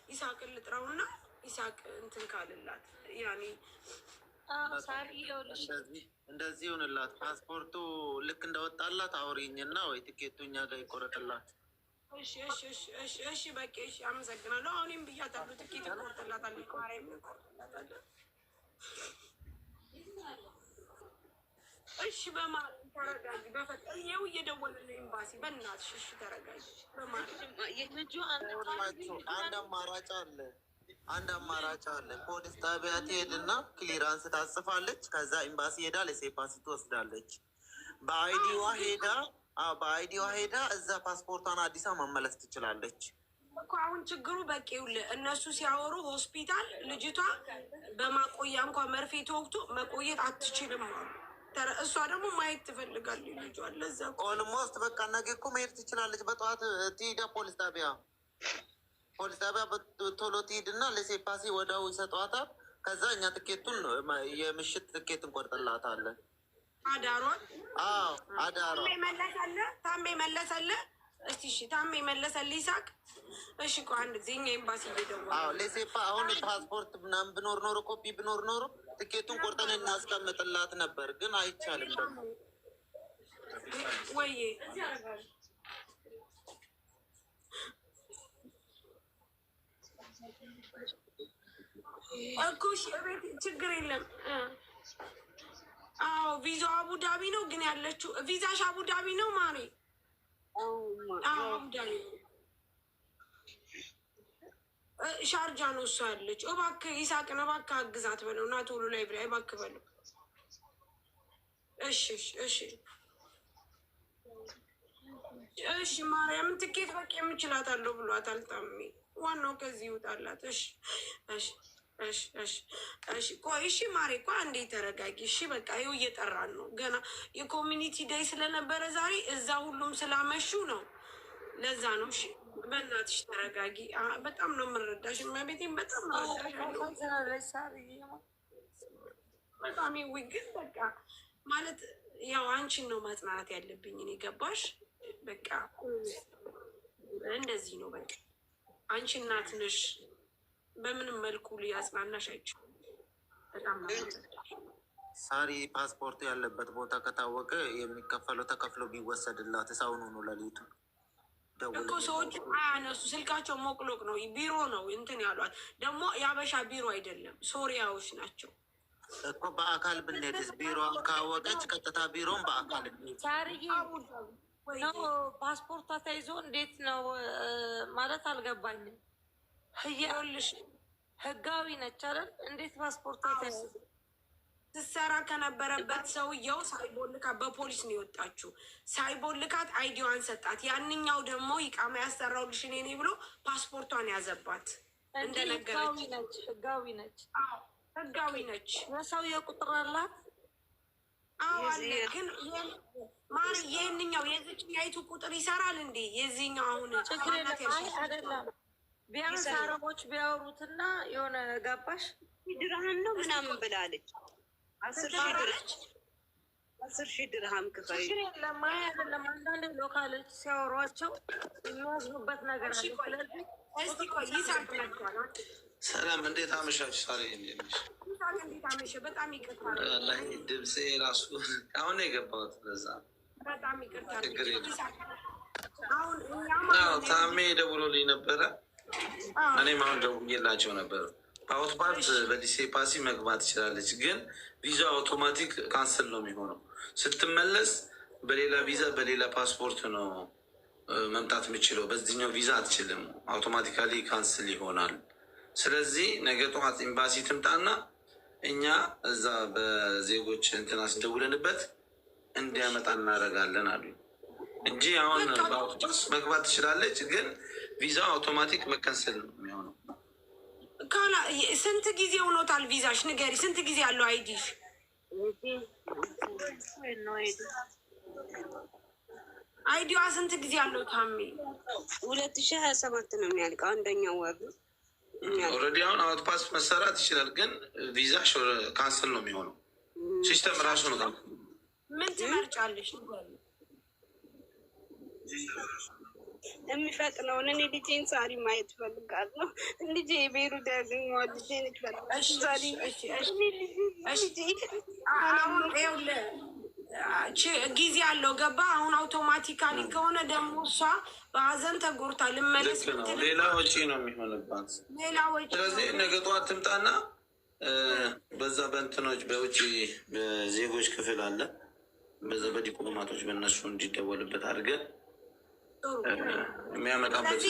ይሳቅን ልጥራውና ይሳቅ እንትን ካልላት ያኔ እንደዚህ ይሆንላት። ፓስፖርቱ ልክ እንደወጣላት አውሪኝና ወይ ትኬቱ እኛ ጋር ይቆረጥላት። እሺ በቃ እሺ፣ አመሰግናለሁ። አሁንም ብያታለሁ፣ ትኬት ይቆርጥላታል። ማርያም ይቆርጥላታል። እሺ በማለት ተረጋጊ። በፈጠር ይኸው እየደወልን ነው ኤምባሲ። በእናትሽ እሺ ተረጋጊ። አንድ አማራጭ አለ። ፖሊስ ጣቢያ ትሄድና ክሊራንስ ታጽፋለች። ከዛ ኤምባሲ ሄዳ ለሴፓሲ ትወስዳለች። በአይዲዋ ሄዳ እዛ ፓስፖርቷን አዲሳ መመለስ ትችላለች እኮ። አሁን ችግሩ በቂ ይኸውልህ፣ እነሱ ሲያወሩ ሆስፒታል ልጅቷ በማቆያ እንኳ መርፌ ተወግቶ መቆየት አትችልም አሉ። እሷ ደግሞ ማየት ትፈልጋለች ልጇን። ለዛ ኦልሞስት በቃ ነገ እኮ መሄድ ትችላለች። በጠዋት ትሄዳ ፖሊስ ጣቢያ ቶሎ ትሄድና ለሴፓሲ ወደው ይሰጧታል። ከዛ እኛ ትኬቱን የምሽት ትኬት እንቆርጥላታለን። አዳሯን አዳሯ ታሜ መለሰለ። እስቲ እሺ ታሜ መለሰለ ይሳቅ። እሺ እኮ አንድ ጊዜ እኛ ኤምባሲ እየደወልን ለሴፓ አሁን ፓስፖርት ምናምን ብኖር ኖሮ ኮፒ ብኖር ኖሮ ትኬቱን ቆርጠን እናስቀምጥላት ነበር፣ ግን አይቻልም ደግሞ ወይ እኮ ችግር የለም። አዎ ቪዛው አቡዳቢ ነው፣ ግን ያለችው ቪዛሽ አቡዳቢ ነው ማሬ። አቡዳቢ ሻርጃ ነው እሷ ያለች። እባክህ ይሳቅን እባክህ አግዛት በለው እና ቶሎ ላይ ብላ እባክህ በለው። እሺ ማርያምን ትኬት በቃ የምችላታለሁ ብሏታል ታሜ። ዋናው ከዚህ ይውጣላት። እሺ ቆይ እሺ ማሬ ቆይ አንዴ ተረጋጊ። እሺ በቃ ይኸው እየጠራን ነው ገና። የኮሚኒቲ ዴይ ስለነበረ ዛሬ እዛ ሁሉም ስላመሹ ነው፣ ለዛ ነው። እሺ በእናትሽ ተረጋጊ። በጣም ነው የምንረዳሽ፣ እመቤቴን በጣም ነው በጣም ይዊ። ግን በቃ ማለት ያው አንቺን ነው ማጽናናት ያለብኝ እኔ። ገባሽ? በቃ እንደዚህ ነው በቃ። አንቺ እናት ነሽ፣ በምንም መልኩ ሊያጽናናሽ አይችልም። በጣም ሳሪ ፓስፖርቱ ያለበት ቦታ ከታወቀ የሚከፈለው ተከፍሎ ቢወሰድላት ሰውን ሆኖ ለሊቱ እኮ ሰዎች አያነሱ። ስልካቸው ሞቅሎቅ ነው። ቢሮ ነው እንትን ያሏት። ደግሞ የአበሻ ቢሮ አይደለም፣ ሶሪያዎች ናቸው እኮ። በአካል ብንሄድስ ቢሮን ካወቀች ቀጥታ ቢሮን በአካል ነው። ፓስፖርቷ ተይዞ እንዴት ነው ማለት አልገባኝም። ህያልሽ ህጋዊ ነች አይደል? እንዴት ፓስፖርቷ ተይዞ ትሰራ ከነበረበት ሰውየው ሳይቦልካት በፖሊስ ነው የወጣችው። ሳይቦልካት አይዲዋን ሰጣት። ያንኛው ደግሞ ይቃማ ያሰራው ልሽ እኔ ብሎ ፓስፖርቷን ያዘባት። እንደነገረች ህጋዊ ነች። ህጋዊ ነች። የሰውዬው ቁጥር አላት። አለ ግን ማር ይህንኛው የዚህኛይቱ ቁጥር ይሰራል እንዴ? የዚህኛው አሁን ችግር አይደለም። ቢያንስ አረቦች ቢያወሩትና የሆነ ገባሽ ድርሃም ነው ምናምን ብላለች። 10,000 ድርሃም ክፈይ። ችግር የለም። አይደለም አንዳንድ ሎካሎች ሲያወሯቸው የሚወስኑበት ነገር አለ። ስለዚህ እስቲ ቆይ ይሳቅ መጥቷል። ሰላም እንዴት አመሻችሁ? ሳሪ እንዴት አመሸ? በጣም ይቅርታ ድምፄ ራሱ አሁን ነው የገባሁት። ለዛ በጣም ይቅርታ። ታሜ ደውሎልኝ ነበረ፣ እኔም አሁን ደውዬላቸው ነበር። በአውቶፓስ በዲሴ ፓሲ መግባት ትችላለች፣ ግን ቪዛ አውቶማቲክ ካንስል ነው የሚሆነው። ስትመለስ በሌላ ቪዛ በሌላ ፓስፖርት ነው መምጣት የምችለው። በዚህኛው ቪዛ አትችልም፣ አውቶማቲካሊ ካንስል ይሆናል። ስለዚህ ነገ ጠዋት ኤምባሲ ትምጣና እኛ እዛ በዜጎች እንትና ስደውለንበት እንዲያመጣ እናደርጋለን አሉ እንጂ አሁን በአውቶፓስ መግባት ትችላለች፣ ግን ቪዛው አውቶማቲክ መከንሰል ነው የሚሆነው። ስንት ጊዜ ሆኖታል ቪዛሽ? ንገሪ፣ ስንት ጊዜ ያለው አይዲሽ? አይዲዋ ስንት ጊዜ ያለው ታሜ? 2027 ነው የሚያልቀው፣ አንደኛው ወር ነው። ኦልሬዲ አሁን አውቶፓስ መሰራት ይችላል፣ ግን ቪዛሽ ካንስል ነው የሚሆነው። ሲስተም ራሱ ነው። ምን ትመርጫለሽ? የሚፈጥነውን እኔ ልጄን ሳሪ ማየት ፈልጋለሁ። ልጄ ቤሩት ያገኘዋል። ልጄን ጊዜ አለው ገባ። አሁን አውቶማቲካሊ ከሆነ ደግሞ እሷ በሀዘን ተጎርታ ልመለስ ሌላ ወጪ ነው የሚሆንባት፣ ሌላ ወጪ። ስለዚህ ነገ ጠዋት ትምጣና በዛ በእንትኖች በውጭ ዜጎች ክፍል አለ፣ በዛ በዲፕሎማቶች በእነሱ እንዲደወልበት አድርገን የሚያመጣበት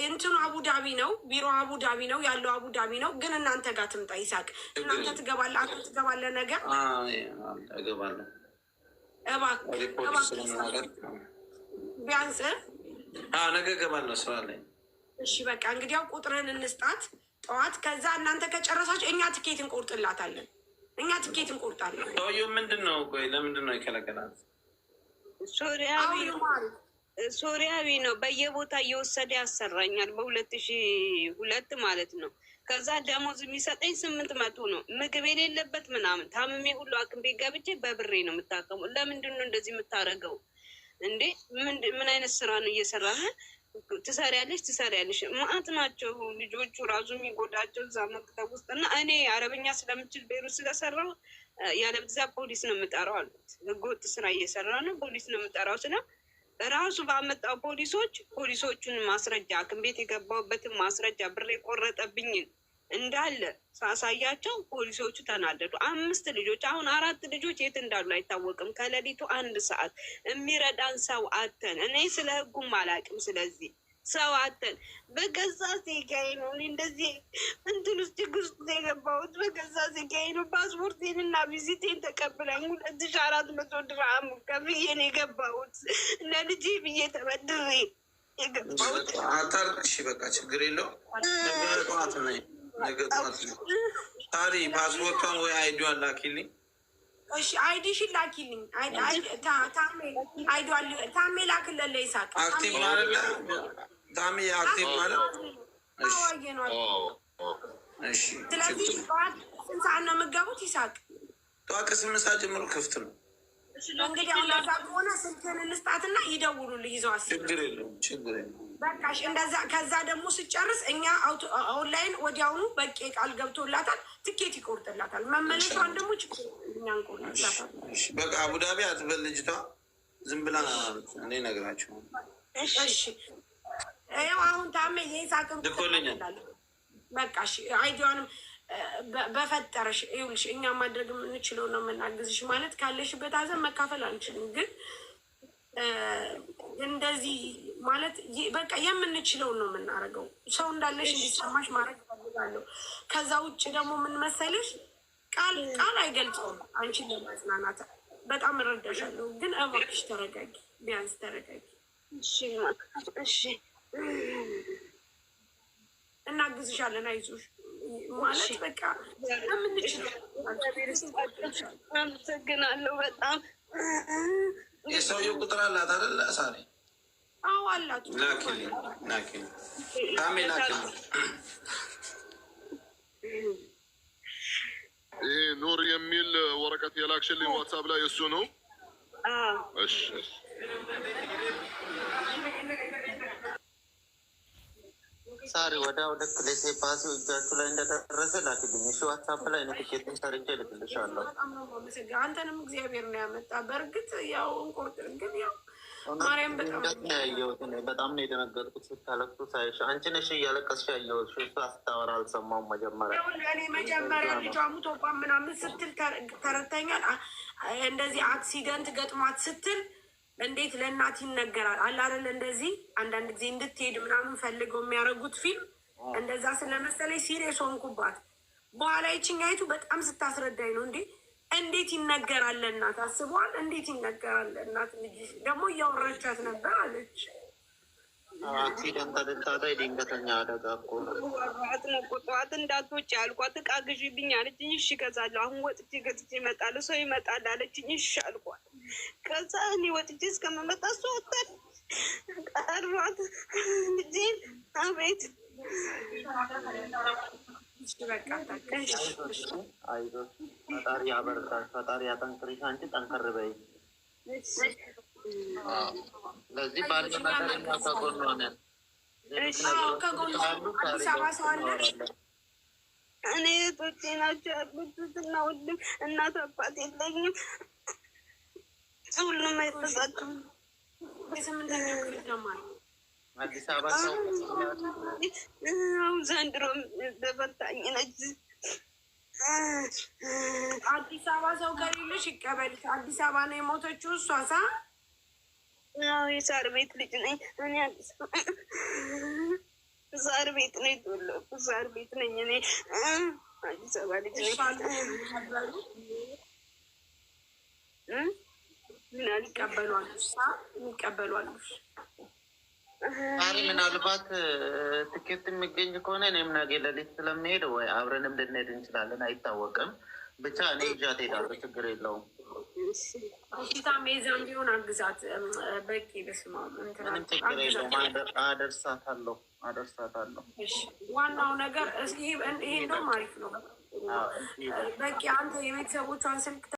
እንትኑ አቡዳቢ ነው፣ ቢሮ አቡዳቢ ነው ያለው፣ አቡዳቢ ነው። ግን እናንተ ጋር ትምጣ ይሳቅ። እናንተ ትገባለህ፣ አንተ ትገባለህ። ነገር እገባለሁ ቢያንስ ነገ እገባለሁ ስራ ላይ። እሺ በቃ እንግዲያው ቁጥርን እንስጣት ጠዋት። ከዛ እናንተ ከጨረሳችሁ እኛ ትኬት እንቆርጥላታለን። እኛ ትኬት እንቆርጣለን። ሰውየው ምንድን ነው? ቆይ ለምንድን ነው ይከለከላል? ሶሪያዊ ነው። በየቦታ እየወሰደ ያሰራኛል። በ2002 ማለት ነው። ከዛ ደሞዝ የሚሰጠኝ 800 ነው። ምግብ የሌለበት ምናምን ታምሜ ሁሉ ሐኪም ቤት ገብቼ በብሬ ነው የምታከመው። ለምንድን ነው እንደዚህ የምታደርገው እንዴ? ምን አይነት ስራ ነው እየሰራህ? ትሰሪያለሽ። ማአት ናቸው ልጆቹ ራሱ የሚጎዳቸው እዛ መክተብ ውስጥ እና እኔ አረበኛ ስለምችል ቤሩት ስለሰራው ያለብዛ ፖሊስ ነው የምጠራው አሉት። ህገወጥ ስራ እየሰራ ነው ፖሊስ ነው የምጠራው ስለ ራሱ ባመጣው ፖሊሶቹን ማስረጃ ሐኪም ቤት የገባሁበትን ማስረጃ ብር የቆረጠብኝን እንዳለ ሳሳያቸው ፖሊሶቹ ተናደዱ። 5 ልጆች አሁን 4 ልጆች የት እንዳሉ አይታወቅም። ከሌሊቱ 1 ሰዓት የሚረዳን ሰው አተን። እኔ ስለ ህጉም አላውቅም። ስለዚህ ሰው አተን በገዛ ዜጋዬ ነው እንደዚህ እንትን ውስጥ ችግር ውስጥ የገባሁት። በገዛ ዜጋዬ ነው። ፓስፖርቴን እና ቪዚቴን ተቀብላኝ 2400 ድርሃም ከፍዬ ነው የገባሁት። ለልጄ ብዬ ተበድሬ የገባሁት። አታልቅሽ፣ በቃ ችግር የለውም። ነገ ጠዋት ነው። ታሪ ፓስፖርቷን ወይ አይዲዋን ላኪልኝ። እሺ አይዲሽን ላኪልኝ። ታሜ ላክለለ ይሳቅ። አክቲቭ ማለት ታሜ አክቲቭ ማለት እሺ። ስለዚህ ጠዋት ስንት ሰዓት ነው የምትገቡት? ይሳቅ ጠዋት ከ8 ሰዓት ጀምሮ ክፍት ነው። እንግዲህ አሁን ለዛ ከሆነ ስልክህን እንስጣትና ይደውሉልህ ይዘዋል። ችግር የለውም። በቃ እንደዛ። ከዛ ደግሞ ስጨርስ እኛ ኦንላይን ወዲያውኑ በቂ ቃል ገብቶላታል፣ ትኬት ይቆርጥላታል። መመለሻዋን ደግሞ ችግር እኛ እንቆርጥላታል። በቃ አቡዳቢ አትበል ልጅቷ፣ ዝም ብላ እኔ እነግራቸው። እሺ ይኸው አሁን ታሜ የይሳቅን በቃ እሺ አይዲዋንም በፈጠረሽ ይኸውልሽ፣ እኛ ማድረግ የምንችለው ነው የምናግዝሽ። ማለት ካለሽበት ሀዘን መካፈል አንችልም፣ ግን እንደዚህ ማለት በቃ የምንችለውን ነው የምናደርገው። ሰው እንዳለሽ እንዲሰማሽ ማድረግ ፈልጋለሁ። ከዛ ውጭ ደግሞ ምን መሰለሽ፣ ቃል አይገልጸውም አንቺን ለማጽናናት። በጣም እረዳሻለሁ፣ ግን እባክሽ ተረጋጊ፣ ቢያንስ ተረጋጊ። እሺ እናግዝሻለን፣ አይዞሽ ማለት በቃ የምንችለው። አመሰግናለሁ በጣም። የሰውየው ቁጥር አላት አይደለ ሳሪ? አዎ አላት። ላኪልኝ ታሜ ላኪልኝ። ይሄ ኑር የሚል ወረቀት የላክሽልኝ ዋትሳፕ ላይ እሱ ነው? እሺ ሳሪ ወዲያው ልክ ለሴፓሲው እጃችሁ ላይ እንደደረሰ ላክልኝ። እሺ ዋትሳፕ ላይ ትኬቱን ሰርቼ ልክልሻለሁ። አንተንም እግዚአብሔር ነው ያመጣ። በእርግጥ ያው እንቆርጥ፣ ግን ያው ማርያም በጣም ነው የደነገጥኩት ስታለቅሱ ሳይሽ። አንቺ ነሽ እያለቀስሽ ያየሁት። እሱ አስታወራ አልሰማሁም። መጀመሪያ ልጇ ሙቶባ ምናምን ስትል ተረተኛል። እንደዚህ አክሲደንት ገጥሟት ስትል እንዴት ለእናት ይነገራል? አላረል እንደዚህ አንዳንድ ጊዜ እንድትሄድ ምናምን ፈልገው የሚያደርጉት ፊልም እንደዛ ስለመሰለኝ ሲሪየስ ሆንኩባት። በኋላ ይችኛይቱ በጣም ስታስረዳኝ ነው እንዴት ይነገራል ለእናት አስበዋል። እንዴት ይነገራል ለእናት? ልጅ ደግሞ እያወራቻት ነበር አለች። አክሲደንት አደጋታ ድንገተኛ አደጋ እኮ ነው። ጠዋት እንዳትወጪ አልኳት። እቃ ግዢብኝ አለችኝ። እሺ እገዛለሁ። አሁን ወጥቼ ገዝቼ እመጣለሁ። ሰው ይመጣል አለችኝ። እሺ አልኳት። ከዛ እኔ ወጥቼ እስከምመጣ እሷ ወጣች። ቀሯት ልጄን። አቤት አይዞሽ፣ ፈጣሪ ያበርታሽ፣ ፈጣሪ ያጠንክርሽ። አንቺ ጠንከር በይ። ለዚህ ባለ ነገር ከጎን ሆነን ከጎን አዲስ አበባ ሰው አለሽ? እኔ እህቶቼ ናቸው ያሉት እና ወንድም እናት አባት የለኝም። ሁሉም አይጠሳችም። የስምንተኛ ክፍል ተማሪ አዲስ አበባ ሰው አሁን ዘንድሮም ተፈታኝ ነች። አዲስ አበባ ሰው ከሌለሽ ይቀበልሽ። አዲስ አበባ ነው የሞተችው እሷ ሳ የሳር ቤት ልጅ ነኝ እኔ። አዲስ ሳር ቤት ነው የተወለድኩት። ሳር ቤት ነኝ እኔ። አዲስ አበባ ልጅ ነኝ። ምን ይቀበሏሉሽ? ዛሬ ምናልባት ትኬት የሚገኝ ከሆነ እኔም ነገ ሌሊት ስለምሄድ ወይ አብረንም ልንሄድ እንችላለን፣ አይታወቅም። ብቻ እኔ ይዣት ሄዳለሁ፣ ችግር የለውም። ሽታ ሜዛም ቢሆን አግዛት። በቂ በስማ ምንም ችግር የለውም። አደርሳታለሁ። ዋናው ነገር ይሄ እንደውም አሪፍ ነው። በቂ አንተ የቤተሰቦቿን ስልክ